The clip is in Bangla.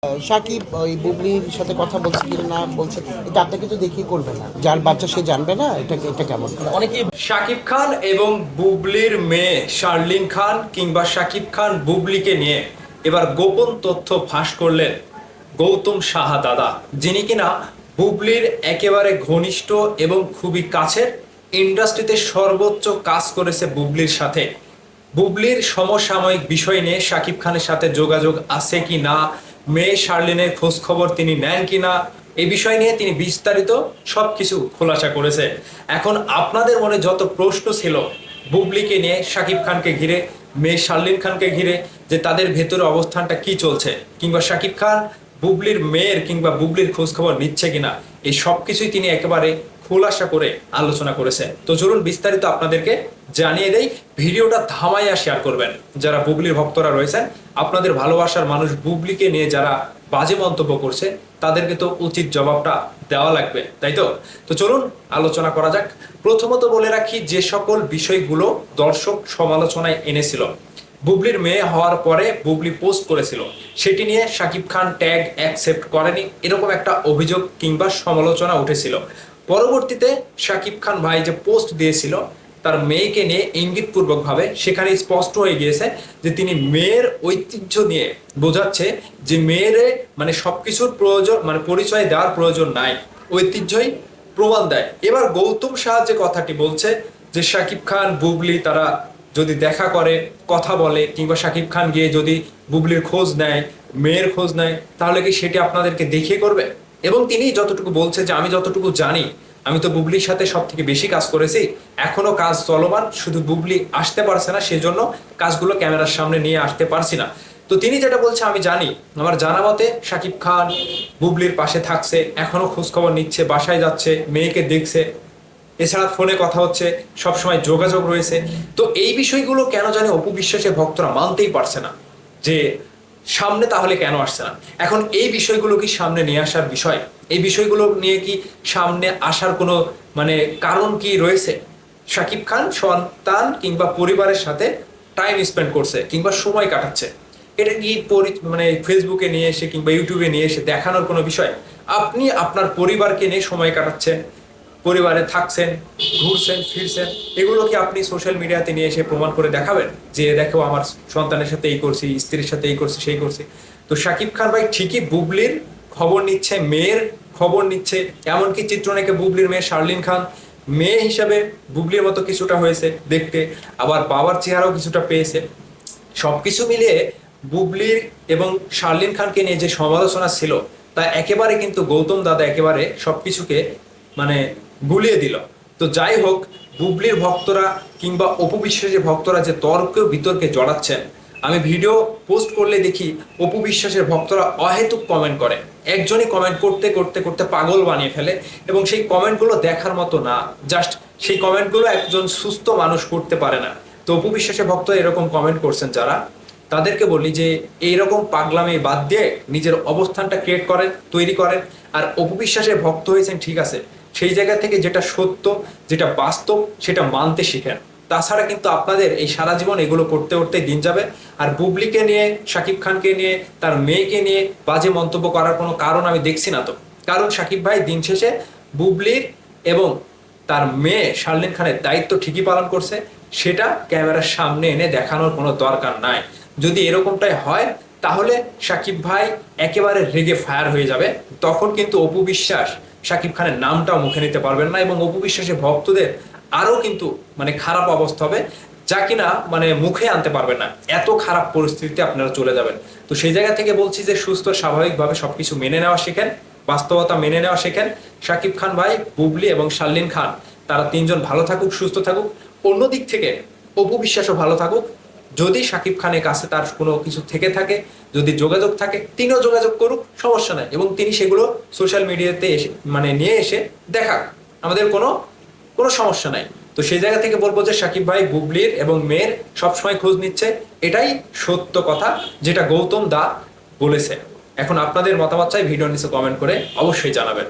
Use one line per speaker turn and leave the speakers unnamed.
সাকিব ওই বুবলির সাথে কথা বলছে কি না বলছে, এটা আপনাকে তো দেখিয়ে করবে না, যার বাচ্চা সে জানবে না এটা কেমন।
অনেকেই শাকিব খান এবং বুবলির মেয়ে শার্লিন খান কিংবা শাকিব খান বুবলিকে নিয়ে এবার গোপন তথ্য ফাঁস করলেন গৌতম সাহা দাদা, যিনি কিনা বুবলির একেবারে ঘনিষ্ঠ এবং খুবই কাছের, ইন্ডাস্ট্রিতে সর্বোচ্চ কাজ করেছে বুবলির সাথে। বুবলির সমসাময়িক বিষয় নিয়ে শাকিব খানের সাথে যোগাযোগ আছে কি না, মেয়ে শার্লিনের খোঁজ খবর তিনি নেন কিনা, এই বিষয় নিয়ে তিনি বিস্তারিত সবকিছু খোলাসা করেছে। এখন আপনাদের মনে যত প্রশ্ন ছিল বুবলিকে নিয়ে, শাকিব খানকে ঘিরে, মেয়ে শার্লিন খানকে ঘিরে, যে তাদের ভেতরে অবস্থানটা কি চলছে, কিংবা শাকিব খান বুবলির মেয়ের কিংবা বুবলির খোঁজ খবর নিচ্ছে কিনা, এই সব কিছুই তিনি একেবারে খোলাসা করে আলোচনা করেছে। তো চলুন বিস্তারিত আপনাদেরকে জানিয়ে দেই, ভিডিওটা থামাইয়া শেয়ার করবেন। যারা বুবলির ভক্তরা রয়েছেন, আপনাদের ভালোবাসার মানুষ বুবলিকে নিয়ে যারা বাজে মন্তব্য করছে, তাদেরকে তো উচিত জবাবটা দেওয়া লাগবে, তাই তো? তো চলুন আলোচনা করা যাক। প্রথমত বলে রাখি, যে সকল বিষয়গুলো দর্শক সমালোচনায় এনেছিল, বুবলির মেয়ে হওয়ার পরে বুবলি পোস্ট করেছিল, সেটি নিয়ে শাকিব খান ট্যাগ অ্যাকসেপ্ট করেনি, এরকম একটা অভিযোগ কিংবা সমালোচনা উঠেছিল। পরবর্তীতে শাকিব খান ভাই যে পোস্ট দিয়েছিল তার মেয়েকে নিয়ে, ইঙ্গিতপূর্বকভাবে সেখানে স্পষ্ট হয়ে গিয়েছে যে তিনি মেয়ের ঐতিহ্য নিয়ে বোঝাচ্ছে যে মেয়ের মানে সবকিছুর প্রয়োজন, মানে পরিচয় দেওয়ার প্রয়োজন নাই, ঐতিহ্যই প্রমাণ দেয়। এবার গৌতম সাহা যে কথাটি বলছে যে শাকিব খান বুবলি তারা যদি দেখা করে, কথা বলে, কিংবা শাকিব খান গিয়ে যদি বুবলির খোঁজ নেয়, মেয়ের খোঁজ নেয়, তাহলে কি সেটি আপনাদেরকে দেখিয়ে করবে? এবং তিনি যতটুকু বলছে যে আমি যতটুকু জানি, আমি তো বুবলির সাথে সব থেকে বেশি কাজ করেছি, এখনো কাজ চলমান, শুধু বুবলি আসতে পারছে না, সেজন্য কাজগুলো ক্যামেরার সামনে নিয়ে আসতে পারছি না। তো তিনি যেটা বলছে, আমি জানি, আমার জানা মতে শাকিব খান বুবলির পাশে থাকছে, এখনো খোঁজ খবর নিচ্ছে, বাসায় যাচ্ছে, মেয়েকে দেখছে, এছাড়া ফোনে কথা হচ্ছে, সবসময় যোগাযোগ রয়েছে। তো এই বিষয়গুলো কেন জানি অপু বিশ্বাসের ভক্তরা মানতেই পারছে না যে সামনে তাহলে কেন আসছে না। এখন এই বিষয়গুলো কি সামনে নিয়ে আসার বিষয়? এই বিষয়গুলো নিয়ে কি সামনে আসার কোনো মানে কারণ কি রয়েছে? শাকিব খান সন্তান কিংবা পরিবারের সাথে টাইম স্পেন্ড করছে কিংবা সময় কাটাচ্ছে, এটা কি মানে ফেসবুকে নিয়ে এসে কিংবা ইউটিউবে নিয়ে এসে দেখানোর কোনো বিষয়? আপনি আপনার পরিবারকে নিয়ে সময় কাটাচ্ছেন, পরিবারে থাকছেন, ঘুরছেন ফিরছেন, এগুলো কি আপনি সোশ্যাল মিডিয়াতে নিয়ে এসে প্রমাণ করে দেখাবেন যে দেখো আমার সন্তানের সাথে এই করছি, স্ত্রীর সাথে এই করছি, সেই করছি? তো শাকিব খান ভাই ঠিকই বুবলির খবর নিচ্ছে, মেয়ের খবর নিচ্ছে, এমনকি চিত্রনায়িকা বুবলির মেয়ে শার্লিন খান মেয়ে হিসাবে বুবলির মতো কিছুটা হয়েছে দেখতে, আবার বাবার চেহারাও কিছুটা পেয়েছে। সবকিছু মিলিয়ে বুবলির এবং শার্লিন খানকে নিয়ে যে সমালোচনা ছিল, তা একেবারে কিন্তু গৌতম দাদা একেবারে সবকিছুকে মানে গুলিয়ে দিল। তো যাই হোক, বুবলির ভক্তরা কিংবা অপু বিশ্বাসের ভক্তরা যে তর্ক বিতর্কে জড়াচ্ছেন, আমি ভিডিও পোস্ট করলে দেখি অপু বিশ্বাসের ভক্তরা অহেতুক কমেন্ট করে, একজনই কমেন্ট করতে করতে করতে পাগল বানিয়ে ফেলে, এবং সেই কমেন্টগুলো দেখার মতো না। জাস্ট সেই কমেন্টগুলো একজন সুস্থ মানুষ করতে পারে না। তো অপু বিশ্বাসের ভক্ত এরকম কমেন্ট করছেন যারা, তাদেরকে বলি যে এইরকম পাগলামি বাদ দিয়ে নিজের অবস্থানটা ক্রিয়েট করেন, তৈরি করেন। আর অপু বিশ্বাসের ভক্ত হয়েছেন ঠিক আছে, সেই জায়গা থেকে যেটা সত্য, যেটা বাস্তব, সেটা মানতে শিখেন। তাছাড়া কিন্তু আপনাদের এই সারা জীবন এগুলো করতে করতে দিন যাবে। আর বুবলিকে নিয়ে, শাকিব খানকে নিয়ে, তার মেয়েকে নিয়ে বাজে মন্তব্য করার কোনো কারণ আমি দেখছি না। তো কারণ শাকিব ভাই দিন শেষে বুবলির এবং তার মেয়ে শার্লিন খানের দায়িত্ব ঠিকই পালন করছে, সেটা ক্যামেরার সামনে এনে দেখানোর কোনো দরকার নাই। যদি এরকমটাই হয়, তাহলে শাকিব ভাই একেবারে রেগে ফায়ার হয়ে যাবে। তখন কিন্তু অপু বিশ্বাস শাকিব খানের নামটাও মুখে নিতে পারবেন না, এবং অপু বিশ্বাসের ভক্তদের আরও কিন্তু মানে খারাপ অবস্থা হবে, যা কিনা মানে মুখে আনতে পারবেন না, এত খারাপ পরিস্থিতিতে আপনারা চলে যাবেন। তো সেই জায়গা থেকে বলছি যে সুস্থ স্বাভাবিকভাবে সবকিছু মেনে নেওয়া শেখেন, বাস্তবতা মেনে নেওয়া শেখেন। শাকিব খান ভাই, বুবলি এবং শার্লিন খান, তারা তিনজন ভালো থাকুক, সুস্থ থাকুক। অন্যদিক থেকে অপু বিশ্বাসও ভালো থাকুক। যদি শাকিব খানের কাছে তার কোনো কিছু থেকে থাকে, যদি যোগাযোগ থাকে, তিনিও যোগাযোগ করুক, সমস্যা নাই, এবং তিনি সেগুলো সোশ্যাল মিডিয়াতে এসে মানে নিয়ে এসে দেখাক, আমাদের কোনো কোনো সমস্যা নাই। তো সেই জায়গা থেকে বলবো যে শাকিব ভাই বুবলির এবং মেয়ের সবসময় খোঁজ নিচ্ছে, এটাই সত্য কথা, যেটা গৌতম দা বলেছে। এখন আপনাদের মতামত চাই, ভিডিওর নিচে কমেন্ট করে অবশ্যই জানাবেন।